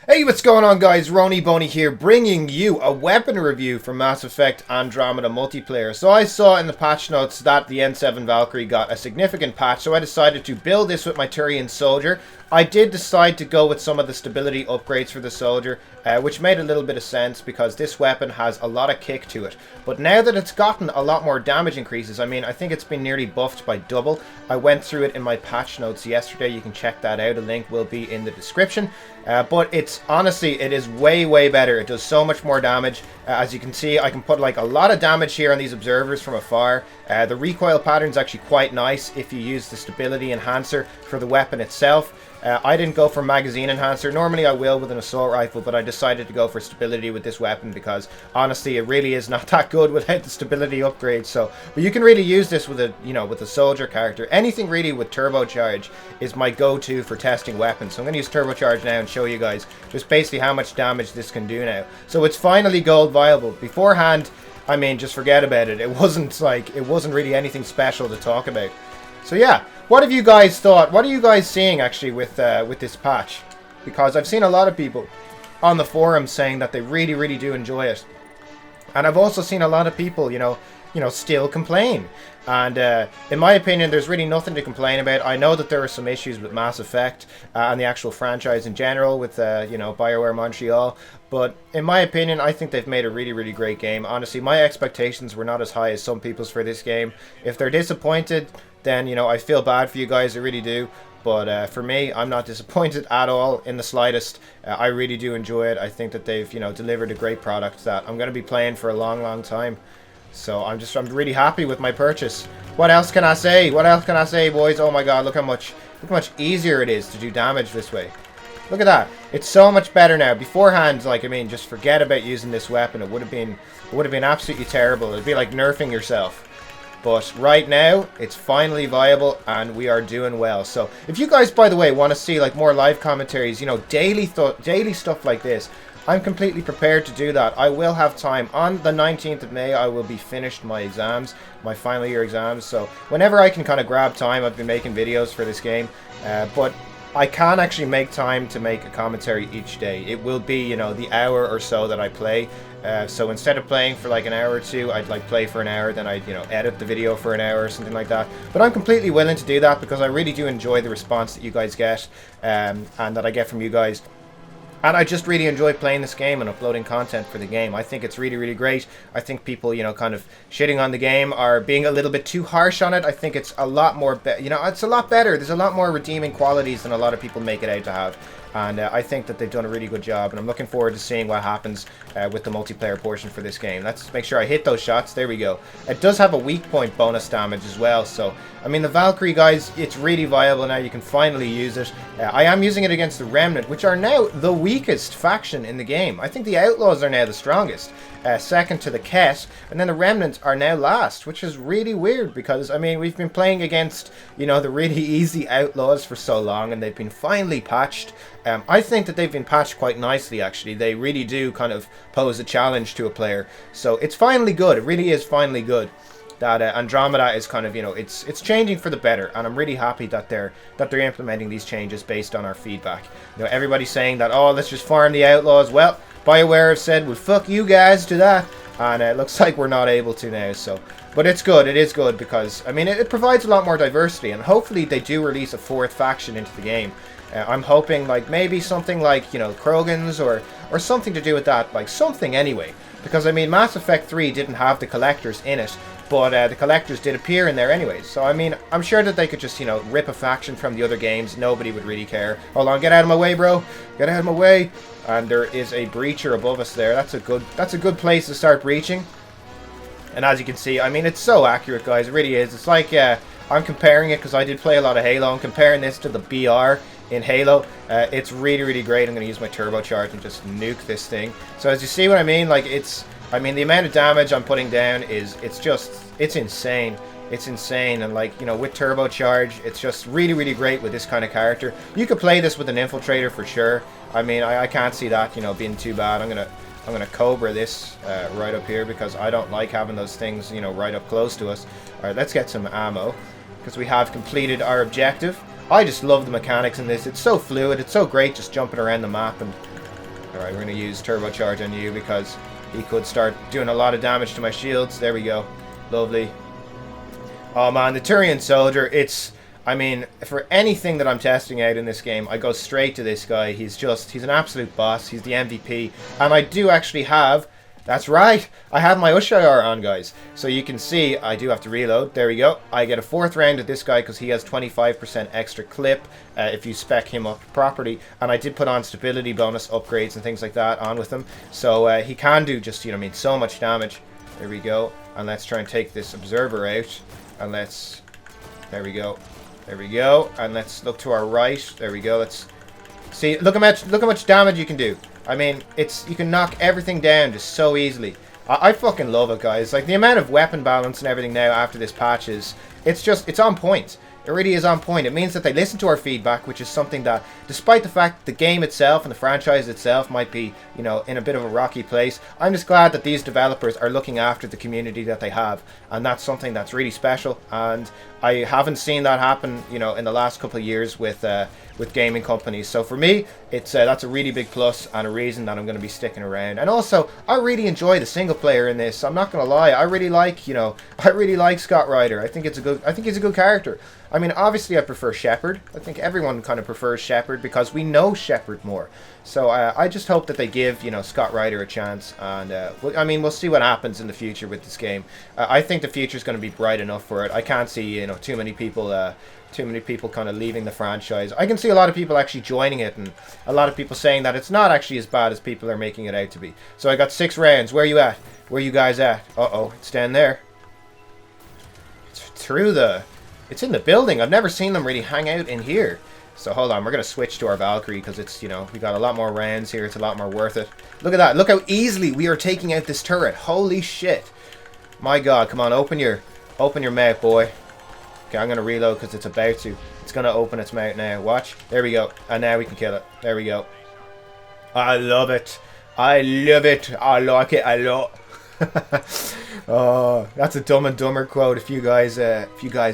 Hey, what's going on, guys? Roniboney here, bringing you a weapon review for Mass Effect Andromeda Multiplayer. So I saw in the patch notes that the N7 Valkyrie got a significant patch, so I decided to build this with my Turian soldier. I did decide to go with some of the stability upgrades for the soldier, which made a little bit of sense because this weapon has a lot of kick to it. But now that it's gotten a lot more damage increases, I think it's been nearly buffed by double. I went through it in my patch notes yesterday. You can check that out. A link will be in the description. But it's honestly, it is way better. It does so much more damage. As you can see, I can put like a lot of damage here on these observers from afar. The recoil pattern is actually quite nice if you use the stability enhancer for the weapon itself. I didn't go for magazine enhancer. Normally I will with an assault rifle, but I decided to go for stability with this weapon because honestly it really is not that good without the stability upgrade. So, but you can really use this with a, with a soldier character. Anything really with turbocharge is my go-to for testing weapons. So I'm going to use turbocharge now and show you guys just basically how much damage this can do now. So it's finally gold viable. Beforehand, just forget about it. It wasn't really anything special to talk about. So yeah, what have you guys thought? What are you guys seeing actually with this patch? Because I've seen a lot of people on the forums saying that they really do enjoy it, and I've also seen a lot of people, still complain. And in my opinion, there's really nothing to complain about. I know that there are some issues with Mass Effect and the actual franchise in general with BioWare Montreal, but in my opinion, I think they've made a really great game. Honestly, my expectations were not as high as some people's for this game. If they're disappointed, then I feel bad for you guys. I really do. But for me, I'm not disappointed at all in the slightest. I really do enjoy it. I think that they've delivered a great product that I'm going to be playing for a long time. So I'm really happy with my purchase. What else can I say? What else can I say, boys? Oh my god, look how much easier it is to do damage this way. Look at that. It's so much better now. Beforehand, just forget about using this weapon. It would have been absolutely terrible. It'd be like nerfing yourself. But right now, it's finally viable, and we are doing well. So, if you guys, by the way, want to see more live commentaries, daily stuff like this, I'm completely prepared to do that. I will have time. On the 19th of May, I will be finished my exams, my final year exams. So, whenever I can kind of grab time, I've been making videos for this game. But I can actually make time to make a commentary each day. It will be, the hour or so that I play. So instead of playing for an hour or two, I'd play for an hour, then I'd edit the video for an hour or something like that. But I'm completely willing to do that because I really do enjoy the response that you guys get, and that I get from you guys. And I just really enjoy playing this game and uploading content for the game. I think it's really great. I think people, kind of shitting on the game are being a little bit too harsh on it. I think it's a lot more, it's a lot better. There's a lot more redeeming qualities than a lot of people make it out to have. And I think that they've done a really good job, and I'm looking forward to seeing what happens with the multiplayer portion for this game. Let's make sure I hit those shots. There we go. It does have a weak point bonus damage as well, so the Valkyrie, guys, it's really viable now. You can finally use it. I am using it against the Remnant, which are now the weakest faction in the game. I think the Outlaws are now the strongest, second to the Ket, and then the Remnant are now last, which is really weird because, we've been playing against, the really easy Outlaws for so long, and they've been finally patched. I think that they've been patched quite nicely, actually. They really do kind of pose a challenge to a player. So it's finally good. It really is finally good that Andromeda is kind of, it's changing for the better, and I'm really happy that they're implementing these changes based on our feedback. Everybody's saying that, oh, let's just farm the Outlaws. Well, BioWare have said, well, fuck you guys to that, and it looks like we're not able to now. So, but it's good. It is good because it provides a lot more diversity, and hopefully they do release a fourth faction into the game. I'm hoping maybe something like Krogans or something to do with that, something anyway, because Mass Effect 3 didn't have the collectors in it, but the collectors did appear in there anyway. So I'm sure that they could just rip a faction from the other games. Nobody would really care. Hold on, get out of my way, bro. Get out of my way. And there is a breacher above us there. That's a good place to start breaching. And as you can see, it's so accurate, guys. It really is. It's like I'm comparing it because I did play a lot of Halo. I'm comparing this to the BR in Halo. It's really great. I'm going to use my turbocharge and just nuke this thing. So as you see what I mean, the amount of damage I'm putting down it's insane. It's insane, and with turbocharge, it's just really great with this kind of character. You could play this with an infiltrator for sure. I can't see that being too bad. I'm gonna Cobra this right up here because I don't like having those things right up close to us. Alright, let's get some ammo because we have completed our objective. I just love the mechanics in this. It's so fluid. It's so great just jumping around the map and Alright, we're going to use turbocharge on you because he could start doing a lot of damage to my shields. There we go. Lovely. Oh man, the Turian soldier, it's... I mean, for anything that I'm testing out in this game, I go straight to this guy. He's an absolute boss. He's the MVP. And I do actually have... That's right, I have my Ushayar on, guys. So you can see, I do have to reload. There we go. I get a 4th round with this guy because he has 25% extra clip if you spec him up properly. And I did put on stability bonus upgrades and things like that on with him. So he can do just, you know what I mean, so much damage. There we go. And let's try and take this observer out. And let's... There we go. There we go. And let's look to our right. There we go. Let's... See, look how much damage you can do. I mean, you can knock everything down just so easily. I fucking love it, guys. Like, the amount of weapon balance and everything now after this patch is... It's on point. It really is on point. It means that they listen to our feedback, which is something that, despite the fact the game itself and the franchise itself might be, you know, in a bit of a rocky place, I'm just glad that these developers are looking after the community that they have. And that's something that's really special. And I haven't seen that happen, you know, in the last couple of years with gaming companies. So for me, it's that's a really big plus and a reason that I'm going to be sticking around. And also, I really enjoy the single player in this. I'm not going to lie. I really like, you know, I really like Scott Ryder. I think he's a good character. I mean, obviously I prefer Shepard. I think everyone kind of prefers Shepard because we know Shepard more. So I just hope that they give, you know, Scott Ryder a chance. And I mean, we'll see what happens in the future with this game. I think the future is going to be bright enough for it. I can't see, you know, too many people kind of leaving the franchise. I can see a lot of people actually joining it, and a lot of people saying that it's not actually as bad as people are making it out to be. So I got 6 rounds. Where are you at? Where are you guys at? Uh-oh, it's down there. It's through the... It's in the building. I've never seen them really hang out in here. So hold on, we're going to switch to our Valkyrie because it's, you know, we got a lot more rounds here. It's a lot more worth it. Look at that. Look how easily we are taking out this turret. Holy shit. My God, come on, open your mouth, boy. Okay, I'm going to reload because it's about to. It's going to open its mouth now. Watch. There we go. And now we can kill it. There we go. I love it. I love it. I like it a lot. Oh, that's a Dumb and Dumber quote. If you guys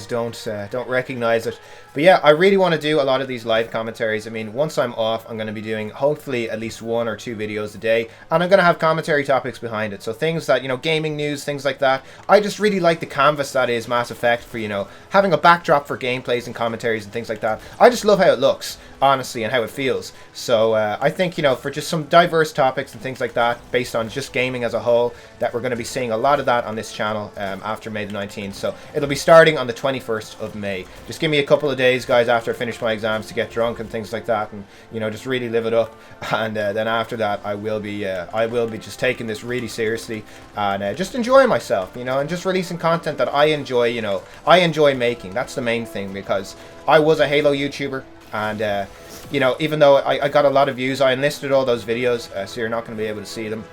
don't recognize it. But yeah, I really want to do a lot of these live commentaries. I mean, once I'm off, I'm going to be doing hopefully at least 1 or 2 videos a day, and I'm going to have commentary topics behind it. So things that, you know, gaming news, things like that. I just really like the canvas that is Mass Effect for, you know, having a backdrop for gameplays and commentaries and things like that. I just love how it looks, honestly, and how it feels. So I think, you know, for just some diverse topics and things like that, based on just gaming as a whole, that we're going to be seeing a lot of that on this channel after May the 19th. So it'll be starting on the 21st of May. Just give me a couple of days, guys, after I finish my exams to get drunk and things like that, and, you know, just really live it up. And then after that, I will be just taking this really seriously and just enjoying myself, you know, and just releasing content that I enjoy. You know, I enjoy making. That's the main thing, because I was a Halo YouTuber, and you know, even though I got a lot of views, I enlisted all those videos, so you're not going to be able to see them.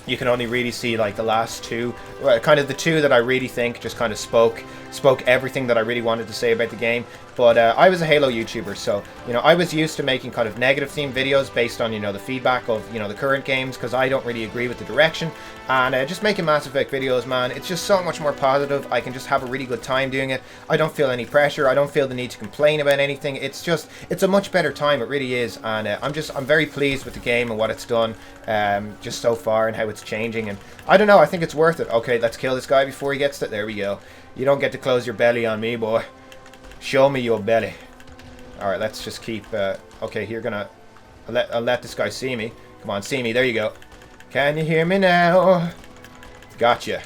You can only really see like the last 2, kind of the 2 that I really think just kind of spoke everything that I really wanted to say about the game. But I was a Halo YouTuber, so, you know, I was used to making kind of negative themed videos based on, you know, the feedback of, you know, the current games, because I don't really agree with the direction. And just making Mass Effect videos, man, it's just so much more positive. I can just have a really good time doing it. I don't feel any pressure. I don't feel the need to complain about anything. It's a much better time. It really is. And I'm very pleased with the game and what it's done just so far, and how it's changing. And I don't know, I think it's worth it. Okay, let's kill this guy before he gets to... There we go. You don't get to close your belly on me, boy. Show me your belly. Alright, let's just keep... okay, you're gonna... I'll let this guy see me. Come on, see me. There you go. Can you hear me now? Gotcha.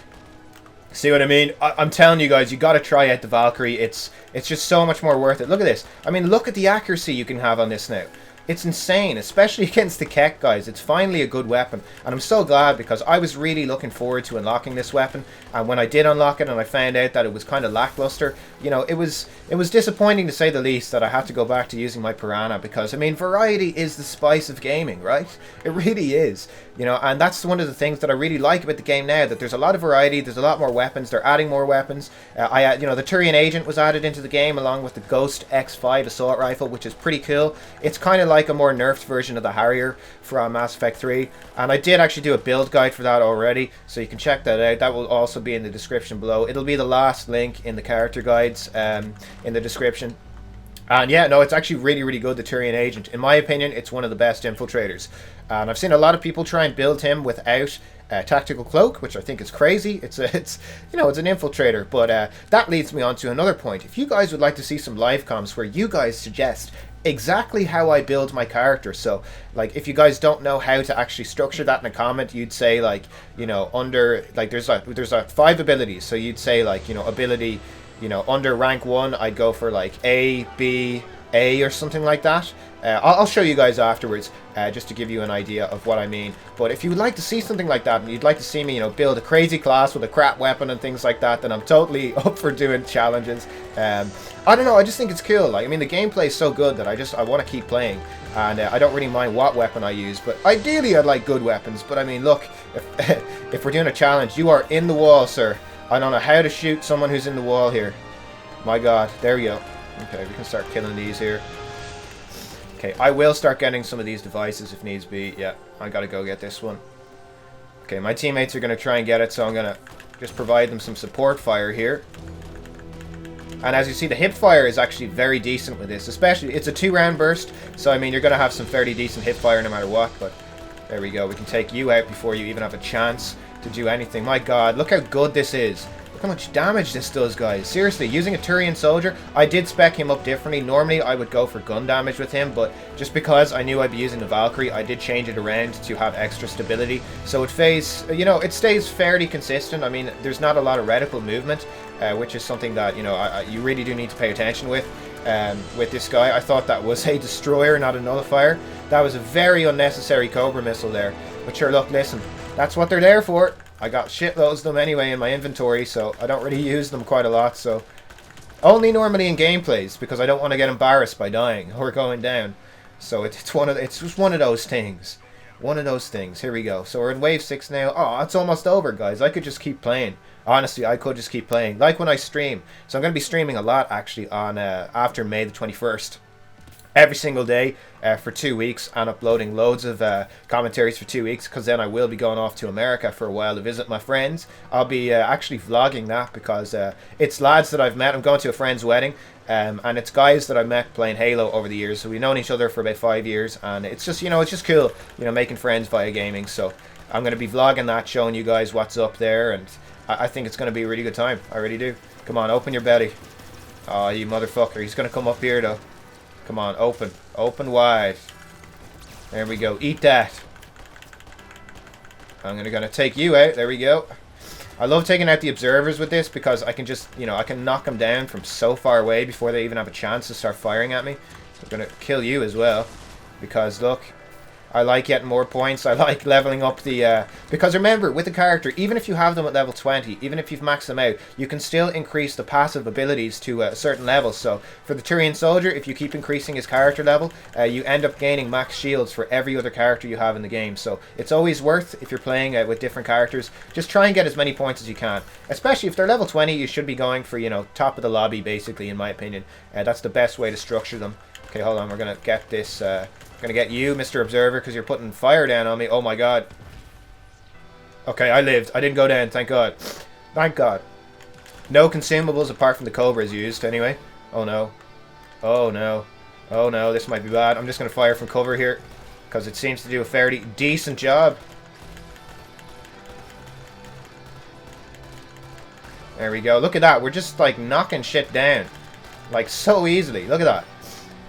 See what I mean? I'm telling you guys, you gotta try out the Valkyrie. It's just so much more worth it. Look at this. I mean, look at the accuracy you can have on this now. It's insane, especially against the Keck guys. It's finally a good weapon, and I'm so glad, because I was really looking forward to unlocking this weapon, and when I did unlock it and I found out that it was kind of lackluster, you know, it was disappointing to say the least that I had to go back to using my Piranha, because, I mean, variety is the spice of gaming, right? It really is, you know, and that's one of the things that I really like about the game now, that there's a lot of variety, there's a lot more weapons, they're adding more weapons. You know, the Turian Agent was added into the game along with the Ghost X5 assault rifle, which is pretty cool. It's kind of like a more nerfed version of the Harrier from Mass Effect 3, and I did actually do a build guide for that already, so you can check that out. That will also be in the description below. It'll be the last link in the character guides in the description. And yeah, no, it's actually really, really good, the Turian Agent. In my opinion, it's one of the best infiltrators. And I've seen a lot of people try and build him without a tactical cloak, which I think is crazy. It's an infiltrator. But that leads me on to another point. If you guys would like to see some live comms where you guys suggest exactly how I build my character, so like if you guys don't know how to actually structure that in a comment, you'd say like, you know, under like there's 5 abilities, so you'd say like, you know, ability, you know, under rank 1 I'd go for like A, B, A or something like that. I'll show you guys afterwards, just to give you an idea of what I mean. But if you would like to see something like that, and you'd like to see me, you know, build a crazy class with a crap weapon and things like that, then I'm totally up for doing challenges. I don't know, I just think it's cool. Like, I mean, the gameplay is so good that I want to keep playing, and I don't really mind what weapon I use. But ideally, I'd like good weapons. But I mean, look, if we're doing a challenge, you are in the wall, sir. I don't know how to shoot someone who's in the wall here. My God, there we go. Okay, we can start killing these here. Okay, I will start getting some of these devices if needs be. Yeah, I gotta go get this one. Okay, my teammates are gonna try and get it, so I'm gonna just provide them some support fire here. And as you see, the hip fire is actually very decent with this, especially, it's a 2-round burst, so I mean, you're gonna have some fairly decent hip fire no matter what, but there we go. We can take you out before you even have a chance to do anything. My God, look how good this is. Look how much damage this does, guys. Seriously, using a Turian soldier, I did spec him up differently. Normally, I would go for gun damage with him, but just because I knew I'd be using the Valkyrie, I did change it around to have extra stability. So it it stays fairly consistent. I mean, there's not a lot of reticle movement, which is something that, you know, you really do need to pay attention with. With this guy, I thought that was a destroyer, not a nullifier. That was a very unnecessary Cobra missile there. But sure, look, listen, that's what they're there for. I got shitloads of them anyway in my inventory, so I don't really use them quite a lot, so only normally in gameplays, because I don't want to get embarrassed by dying or going down. So it's just one of those things. One of those things. Here we go. So we're in wave 6 now. Oh, it's almost over, guys. I could just keep playing. Honestly, I could just keep playing, like when I stream. So I'm going to be streaming a lot, actually, on after May the 21st. Every single day for 2 weeks, and uploading loads of commentaries for 2 weeks, because then I will be going off to America for a while to visit my friends. I'll be actually vlogging that, because it's lads that I've met. I'm going to a friend's wedding, and it's guys that I've met playing Halo over the years. So we've known each other for about 5 years, and it's just, you know, it's just cool, you know, making friends via gaming. So I'm going to be vlogging that, showing you guys what's up there, and I think it's going to be a really good time. I really do. Come on, open your belly. Oh, you motherfucker. He's going to come up here, though. Come on, open. Open wide. There we go. Eat that. I'm gonna take you out. There we go. I love taking out the observers with this, because I can just, you know, I can knock them down from so far away before they even have a chance to start firing at me. So I'm gonna kill you as well, because look, I like getting more points. I like leveling up the... because remember, with the character, even if you have them at level 20, even if you've maxed them out, you can still increase the passive abilities to a certain level. So for the Turian soldier, if you keep increasing his character level, you end up gaining max shields for every other character you have in the game. So it's always worth, if you're playing with different characters, just try and get as many points as you can. Especially if they're level 20, you should be going for, you know, top of the lobby, basically, in my opinion. That's the best way to structure them. Okay, hold on, we're going to get this... gonna get you, Mr. Observer, because you're putting fire down on me. Oh my God. Okay, I lived. I didn't go down, thank God. Thank God. No consumables apart from the Cobras used, anyway. Oh no. Oh no. Oh no, this might be bad. I'm just gonna fire from cover here, because it seems to do a fairly decent job. There we go. Look at that. We're just, like, knocking shit down. Like, so easily. Look at that.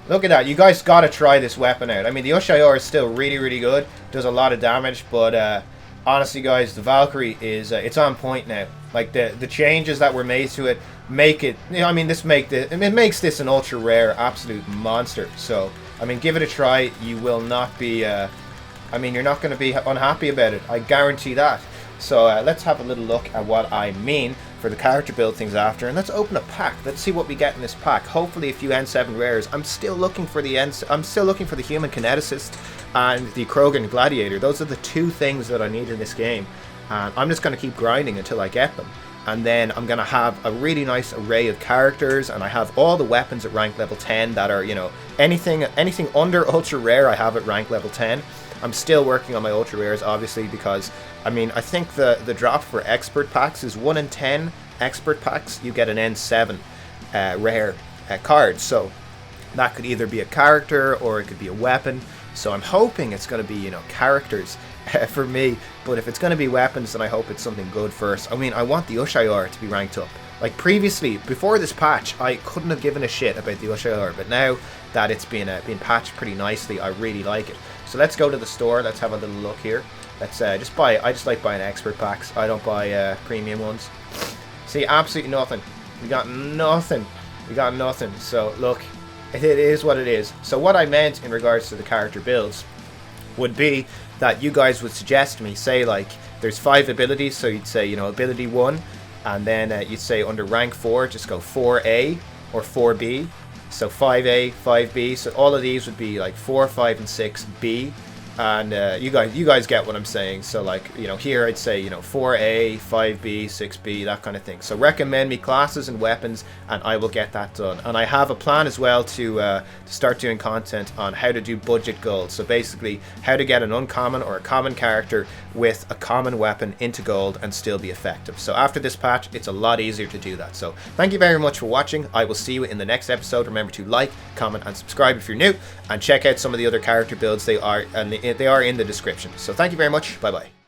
Look at that. You guys gotta try this weapon out. I mean, the Ushayor is still really, really good. Does a lot of damage, but honestly, guys, the Valkyrie is it's on point now. Like, the changes that were made to it make it... You know, I mean, it makes this an ultra rare, absolute monster. So, I mean, give it a try. You will not be... I mean, you're not going to be unhappy about it. I guarantee that. So let's have a little look at what I mean for the character build things after, and let's open a pack. Let's see what we get in this pack. Hopefully a few N7 rares. I'm still looking for the human kineticist and the Krogan gladiator. Those are the 2 things that I need in this game, and I'm just going to keep grinding until I get them. And then I'm going to have a really nice array of characters, and I have all the weapons at rank level 10 that are, you know, anything under ultra rare I have at rank level 10. I'm still working on my ultra rares, obviously, because I mean, I think the drop for expert packs is 1 in 10 expert packs. You get an N7 rare card. So That could either be a character or it could be a weapon. So I'm hoping it's going to be, you know, characters for me. But if it's going to be weapons, then I hope it's something good first. I mean, I want the Ushayar to be ranked up. Like previously, before this patch, I couldn't have given a shit about the Ushayar. But now that it's been patched pretty nicely, I really like it. So let's go to the store. Let's have a little look here. Let's just buy. I just like buying expert packs. I don't buy premium ones. See, absolutely nothing. We got nothing. We got nothing. So look, it is what it is. So what I meant in regards to the character builds would be that you guys would suggest me, say like there's 5 abilities, so you'd say, you know, ability 1, and then you'd say under rank 4 just go 4A or 4B, so 5A, 5B, so all of these would be like 4, 5 and 6B. And you guys get what I'm saying. So like, you know, here I'd say, you know, 4A, 5B, 6B, that kind of thing. So recommend me classes and weapons, and I will get that done. And I have a plan as well to start doing content on how to do budget gold. So basically, how to get an uncommon or a common character with a common weapon into gold and still be effective. So after this patch, it's a lot easier to do that. So thank you very much for watching. I will see you in the next episode. Remember to like, comment, and subscribe if you're new, and check out some of the other character builds. They are in the description. So thank you very much. Bye bye.